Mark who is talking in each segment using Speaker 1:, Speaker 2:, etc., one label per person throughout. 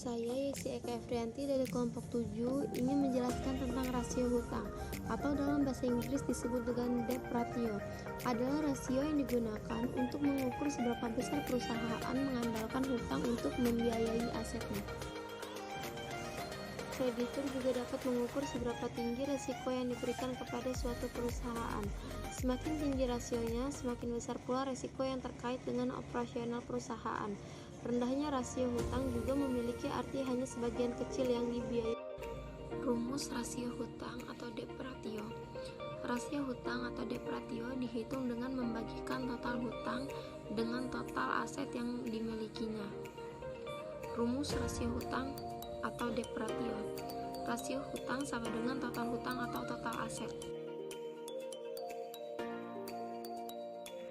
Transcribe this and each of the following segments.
Speaker 1: Saya Yesi Eka Efrianti dari kelompok 7 ingin menjelaskan tentang rasio hutang atau dalam bahasa Inggris disebut dengan debt ratio. Adalah rasio yang digunakan untuk mengukur seberapa besar perusahaan mengandalkan hutang untuk membiayai asetnya. Kreditur juga dapat mengukur seberapa tinggi risiko yang diberikan kepada suatu perusahaan. Semakin tinggi rasionya, semakin besar pula risiko yang terkait dengan operasional perusahaan. Rendahnya rasio hutang juga memiliki arti hanya sebagian kecil yang dibiayai. Rumus rasio hutang atau debt ratio. Rasio hutang atau debt ratio dihitung dengan membagikan total hutang dengan total aset yang dimilikinya. Rumus rasio hutang atau debt ratio. Rasio hutang sama dengan total hutang atau total aset.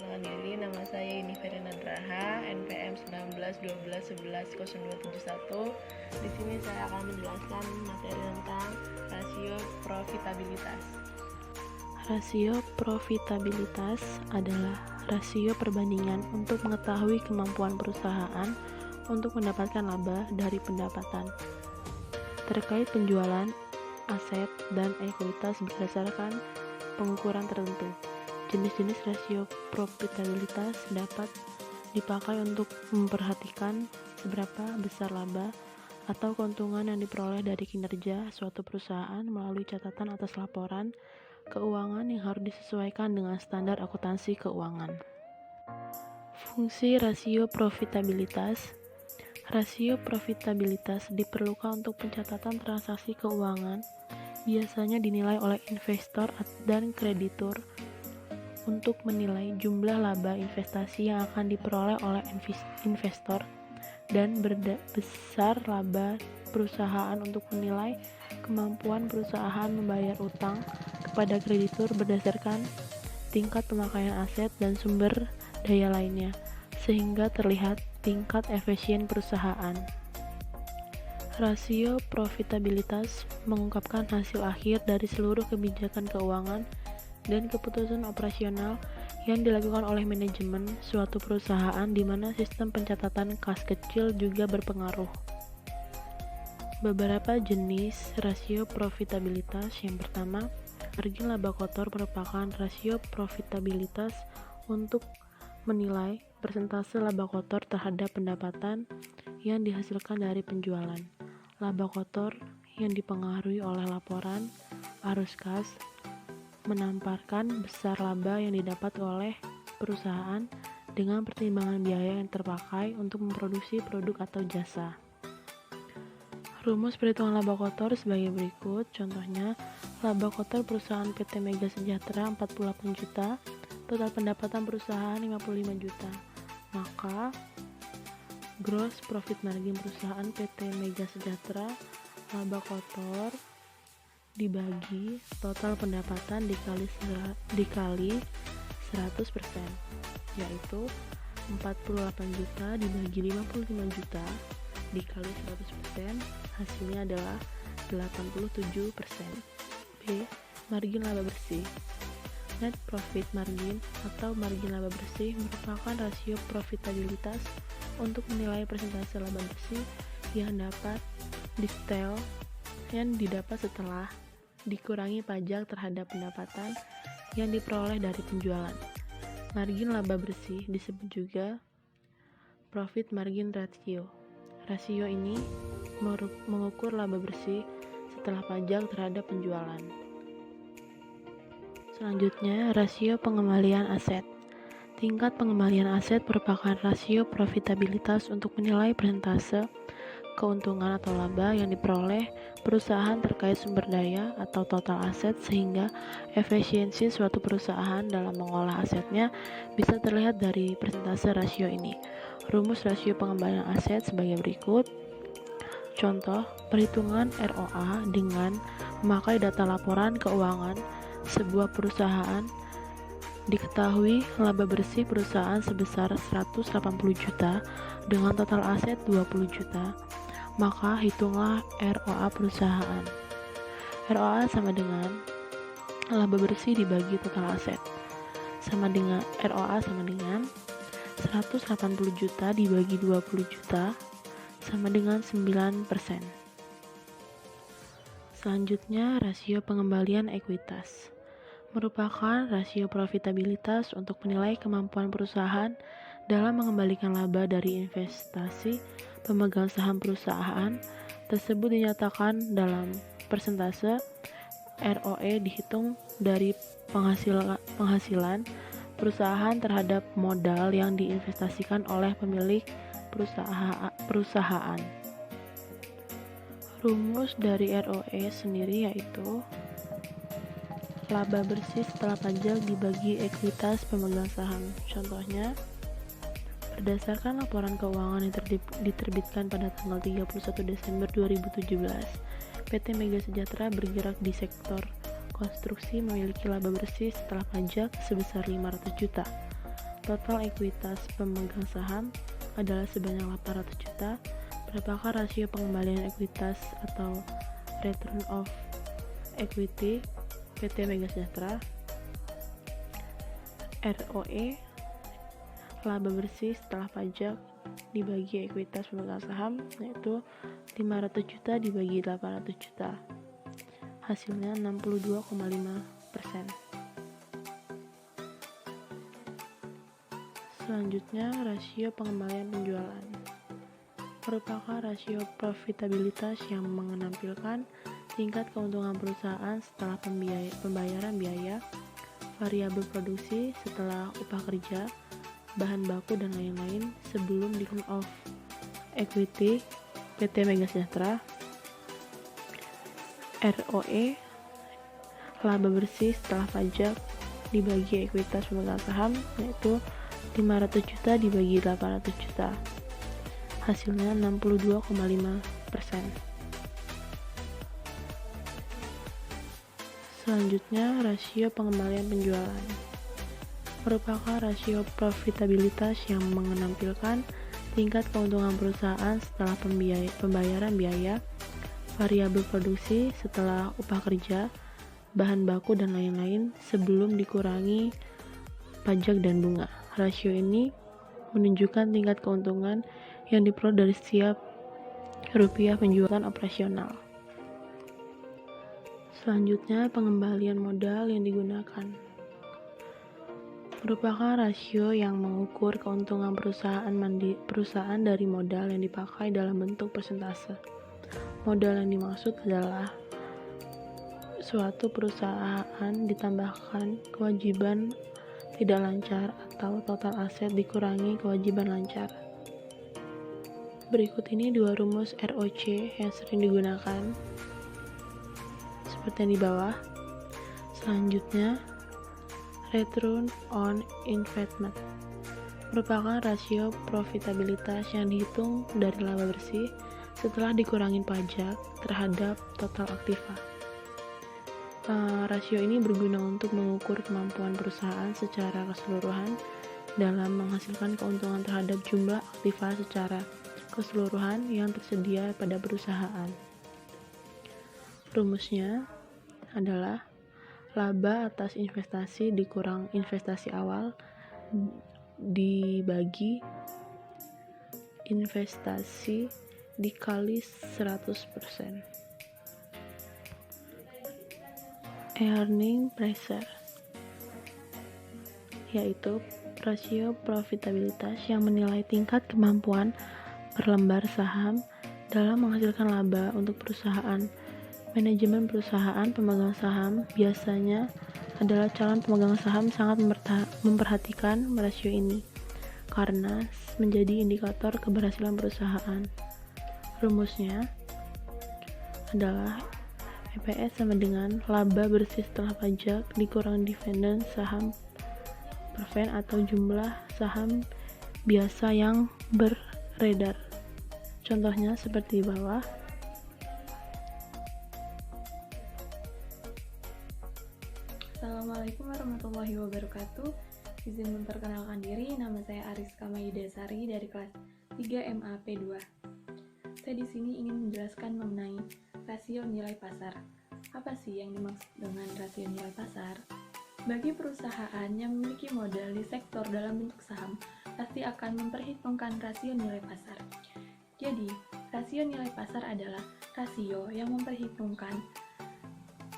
Speaker 2: Perkenalkan diri, nama saya Yuniferya Nadraha, NPM 1912111071. Di sini saya akan menjelaskan materi tentang rasio profitabilitas.
Speaker 3: Rasio profitabilitas adalah rasio perbandingan untuk mengetahui kemampuan perusahaan untuk mendapatkan laba dari pendapatan terkait penjualan aset dan ekuitas berdasarkan pengukuran tertentu. Jenis-jenis rasio profitabilitas dapat dipakai untuk memperhatikan seberapa besar laba atau keuntungan yang diperoleh dari kinerja suatu perusahaan melalui catatan atas laporan keuangan yang harus disesuaikan dengan standar akuntansi keuangan. Fungsi rasio profitabilitas. Rasio profitabilitas diperlukan untuk pencatatan transaksi keuangan, biasanya dinilai oleh investor dan kreditur untuk menilai jumlah laba investasi yang akan diperoleh oleh investor dan besar laba perusahaan untuk menilai kemampuan perusahaan membayar utang kepada kreditur berdasarkan tingkat pemakaian aset dan sumber daya lainnya, sehingga terlihat tingkat efisien perusahaan. Rasio profitabilitas mengungkapkan hasil akhir dari seluruh kebijakan keuangan dan keputusan operasional yang dilakukan oleh manajemen suatu perusahaan di mana sistem pencatatan kas kecil juga berpengaruh. Beberapa jenis rasio profitabilitas. Yang pertama, margin laba kotor merupakan rasio profitabilitas untuk menilai persentase laba kotor terhadap pendapatan yang dihasilkan dari penjualan. Laba kotor yang dipengaruhi oleh laporan arus kas menamparkan besar laba yang didapat oleh perusahaan dengan pertimbangan biaya yang terpakai untuk memproduksi produk atau jasa. Rumus perhitungan laba kotor sebagai berikut. Contohnya, laba kotor perusahaan PT Mega Sejahtera 48 juta, total pendapatan perusahaan 55 juta. Maka gross profit margin perusahaan PT Mega Sejahtera laba kotor dibagi total pendapatan dikali 100%, yaitu 48 juta dibagi 55 juta dikali 100%, hasilnya adalah 87%. B. Margin laba bersih. Net profit margin atau margin laba bersih merupakan rasio profitabilitas untuk menilai persentase laba bersih yang didapat setelah dikurangi pajak terhadap pendapatan yang diperoleh dari penjualan. Margin laba bersih disebut juga profit margin ratio. Rasio ini mengukur laba bersih setelah pajak terhadap penjualan. Selanjutnya, rasio pengembalian aset. Tingkat pengembalian aset merupakan rasio profitabilitas untuk menilai persentase keuntungan atau laba yang diperoleh perusahaan terkait sumber daya atau total aset, sehingga efisiensi suatu perusahaan dalam mengolah asetnya bisa terlihat dari persentase rasio ini. Rumus rasio pengembalian aset sebagai berikut. Contoh, perhitungan ROA dengan memakai data laporan keuangan sebuah perusahaan. Diketahui laba bersih perusahaan sebesar 180 juta dengan total aset 20 juta. Maka hitunglah ROA perusahaan. ROA sama dengan laba bersih dibagi total aset. ROA sama dengan 180 juta dibagi 20 juta sama dengan 9%. Selanjutnya, rasio pengembalian ekuitas merupakan rasio profitabilitas untuk menilai kemampuan perusahaan dalam mengembalikan laba dari investasi pemegang saham perusahaan tersebut dinyatakan dalam persentase. ROE dihitung dari penghasilan perusahaan terhadap modal yang diinvestasikan oleh pemilik perusahaan. Rumus dari ROE sendiri yaitu laba bersih setelah pajak dibagi ekuitas pemegang saham. Contohnya, berdasarkan laporan keuangan yang diterbitkan pada tanggal 31 Desember 2017, PT Mega Sejahtera bergerak di sektor konstruksi memiliki laba bersih setelah pajak sebesar 500 juta. Total ekuitas pemegang saham adalah sebanyak 800 juta. Berapakah rasio pengembalian ekuitas atau return of equity PT Mega Sejahtera? ROE laba bersih setelah pajak dibagi ekuitas pemegang saham yaitu 500 juta dibagi 800 juta, hasilnya 62,5%. Selanjutnya, rasio pengembalian penjualan merupakan rasio profitabilitas yang menampilkan tingkat keuntungan perusahaan setelah pembayaran biaya, variabel produksi setelah upah kerja, bahan baku dan lain-lain sebelum return of equity PT Mega Sejahtera. ROE laba bersih setelah pajak dibagi ekuitas pemegang saham yaitu 500 juta dibagi 800 juta, hasilnya 62,5%. Selanjutnya, rasio pengembalian penjualan merupakan rasio profitabilitas yang menampilkan tingkat keuntungan perusahaan setelah pembayaran biaya, variabel produksi setelah upah kerja, bahan baku dan lain-lain sebelum dikurangi pajak dan bunga. Rasio ini menunjukkan tingkat keuntungan yang diperoleh dari setiap rupiah penjualan operasional. Selanjutnya, pengembalian modal yang digunakan merupakan rasio yang mengukur keuntungan perusahaan dari modal yang dipakai dalam bentuk persentase. Modal yang dimaksud adalah suatu perusahaan ditambahkan kewajiban tidak lancar atau total aset dikurangi kewajiban lancar. Berikut ini dua rumus ROC yang sering digunakan seperti yang di bawah. Selanjutnya, return on investment merupakan rasio profitabilitas yang dihitung dari laba bersih setelah dikurangi pajak terhadap total aktiva. Rasio ini berguna untuk mengukur kemampuan perusahaan secara keseluruhan dalam menghasilkan keuntungan terhadap jumlah aktiva secara keseluruhan yang tersedia pada perusahaan. Rumusnya adalah laba atas investasi dikurang investasi awal dibagi investasi dikali 100%. Earning pressure yaitu rasio profitabilitas yang menilai tingkat kemampuan per lembar saham dalam menghasilkan laba untuk perusahaan. Manajemen perusahaan pemegang saham biasanya adalah calon pemegang saham sangat memperhatikan rasio ini karena menjadi indikator keberhasilan perusahaan. Rumusnya adalah EPS sama dengan laba bersih setelah pajak dikurang dividen saham persen atau jumlah saham biasa yang beredar. Contohnya seperti di bawah.
Speaker 4: Assalamualaikum warahmatullahi wabarakatuh. Izin memperkenalkan diri, nama saya Ariska Maidasari dari kelas 3 MAP 2. Saya di sini ingin menjelaskan mengenai rasio nilai pasar. Apa sih yang dimaksud dengan rasio nilai pasar? Bagi perusahaan yang memiliki modal di sektor dalam bentuk saham, pasti akan memperhitungkan rasio nilai pasar. Jadi, rasio nilai pasar adalah rasio yang memperhitungkan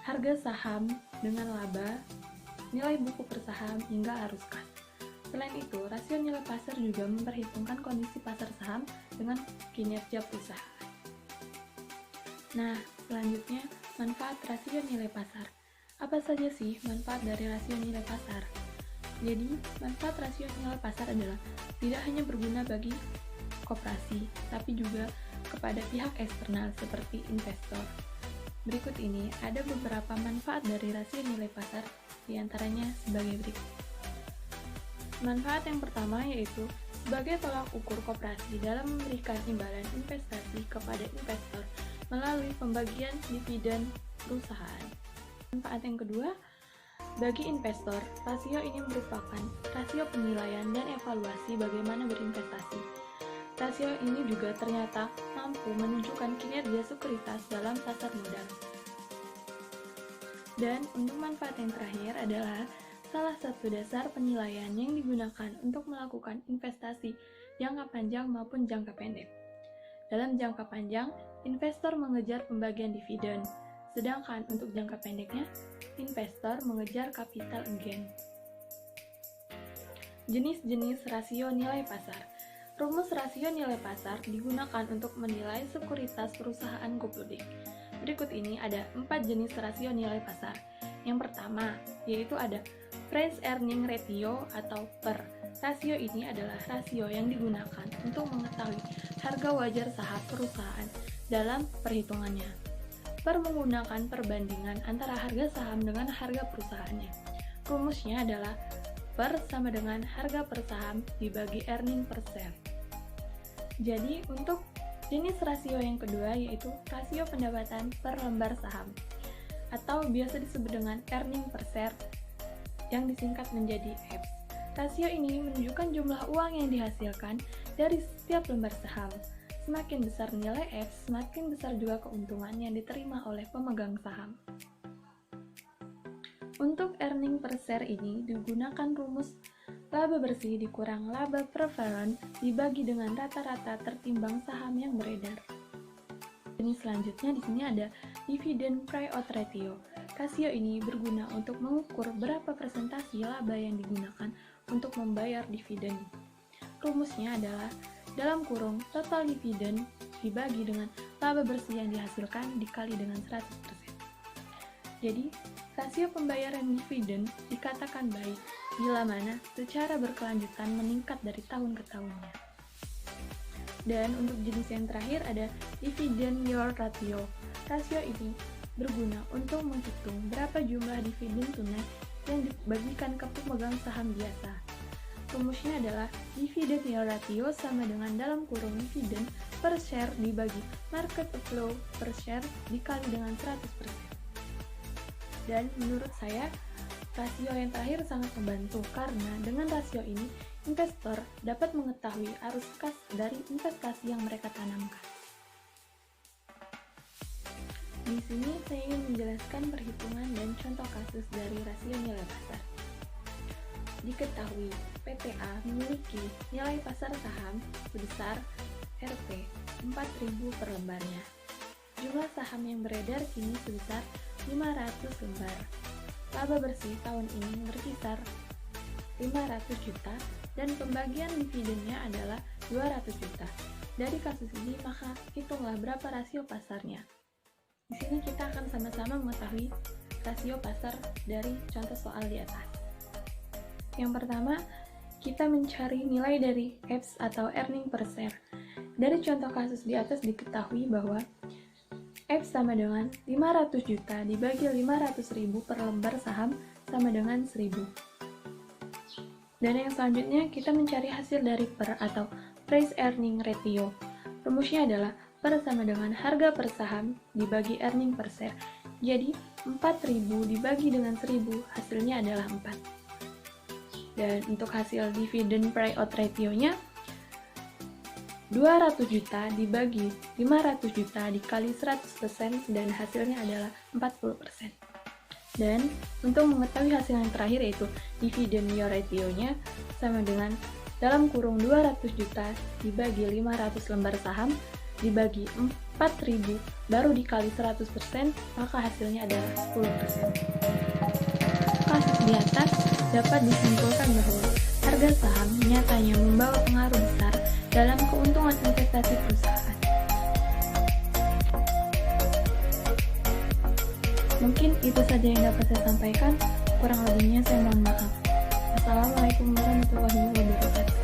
Speaker 4: harga saham dengan laba, nilai buku per saham, hingga arus kas. Selain itu, rasio nilai pasar juga memperhitungkan kondisi pasar saham dengan kinerja perusahaan. Nah, selanjutnya, manfaat rasio nilai pasar. Apa saja sih manfaat dari rasio nilai pasar? Jadi, manfaat rasio nilai pasar adalah tidak hanya berguna bagi koperasi, tapi juga kepada pihak eksternal seperti investor. Berikut ini ada beberapa manfaat dari rasio nilai pasar, diantaranya sebagai berikut. Manfaat yang pertama yaitu sebagai tolak ukur koperasi dalam memberikan imbalan investasi kepada investor melalui pembagian dividen perusahaan. Manfaat yang kedua, bagi investor, rasio ini merupakan rasio penilaian dan evaluasi bagaimana berinvestasi. Rasio ini juga ternyata mampu menunjukkan kinerja sekuritas dalam pasar modal. Dan untuk manfaat yang terakhir adalah salah satu dasar penilaian yang digunakan untuk melakukan investasi jangka panjang maupun jangka pendek. Dalam jangka panjang, investor mengejar pembagian dividen, sedangkan untuk jangka pendeknya, investor mengejar capital gain. Jenis-jenis rasio nilai pasar. Rumus rasio nilai pasar digunakan untuk menilai sekuritas perusahaan publik. Berikut ini ada 4 jenis rasio nilai pasar. Yang pertama, yaitu ada price earning ratio atau PER. Rasio ini adalah rasio yang digunakan untuk mengetahui harga wajar saham perusahaan dalam perhitungannya. PER menggunakan perbandingan antara harga saham dengan harga perusahaannya. Rumusnya adalah PER sama dengan harga per saham dibagi earning per share. Jadi, untuk jenis rasio yang kedua yaitu rasio pendapatan per lembar saham atau biasa disebut dengan earning per share yang disingkat menjadi EPS. Rasio ini menunjukkan jumlah uang yang dihasilkan dari setiap lembar saham. Semakin besar nilai EPS, semakin besar juga keuntungan yang diterima oleh pemegang saham. Untuk earning per share ini digunakan rumus laba bersih dikurang laba preferred dibagi dengan rata-rata tertimbang saham yang beredar. Jenis selanjutnya di sini ada dividend payout ratio. Rasio ini berguna untuk mengukur berapa persentase laba yang digunakan untuk membayar dividen. Rumusnya adalah dalam kurung total dividen dibagi dengan laba bersih yang dihasilkan dikali dengan 100%. Jadi, rasio pembayaran dividen dikatakan baik bila mana secara berkelanjutan meningkat dari tahun ke tahunnya. Dan untuk jenis yang terakhir ada dividend yield ratio. Rasio ini berguna untuk menghitung berapa jumlah dividen tunai yang dibagikan ke pemegang saham biasa. Rumusnya adalah dividend yield ratio sama dengan dalam kurung dividen per share dibagi market flow per share dikali dengan 100%. Dan menurut saya, rasio yang terakhir sangat membantu karena dengan rasio ini, investor dapat mengetahui arus kas dari investasi yang mereka tanamkan. Di sini saya ingin menjelaskan perhitungan dan contoh kasus dari rasio nilai pasar. Diketahui, PTA memiliki nilai pasar saham sebesar Rp 4.000 per lembarnya. Jumlah saham yang beredar kini sebesar 500 lembar. Laba bersih tahun ini berkisar 500 juta dan pembagian dividennya adalah 200 juta. Dari kasus ini, maka hitunglah berapa rasio pasarnya. Di sini kita akan sama-sama mengetahui rasio pasar dari contoh soal di atas. Yang pertama, kita mencari nilai dari EPS atau earning per share. Dari contoh kasus di atas diketahui bahwa EPS sama dengan 500 juta dibagi 500.000 per lembar saham sama dengan 1.000. Dan yang selanjutnya kita mencari hasil dari PER atau price earning ratio. Rumusnya adalah PER sama dengan harga per saham dibagi earning per share. Jadi 4.000 dibagi dengan 1.000 hasilnya adalah 4. Dan untuk hasil dividen payout ratio-nya 200 juta dibagi 500 juta dikali 100% dan hasilnya adalah 40%. Dan untuk mengetahui hasil yang terakhir yaitu dividend yield ratio-nya sama dengan dalam kurung 200 juta dibagi 500 lembar saham dibagi 4.000 baru dikali 100%, maka hasilnya adalah 10%. Kasus di atas dapat disimpulkan bahwa harga saham nyatanya membawa pengaruh besar dalam keuntungan investasi perusahaan. Mungkin itu saja yang dapat saya sampaikan, kurang lebihnya saya mohon maaf. Assalamualaikum warahmatullahi wabarakatuh.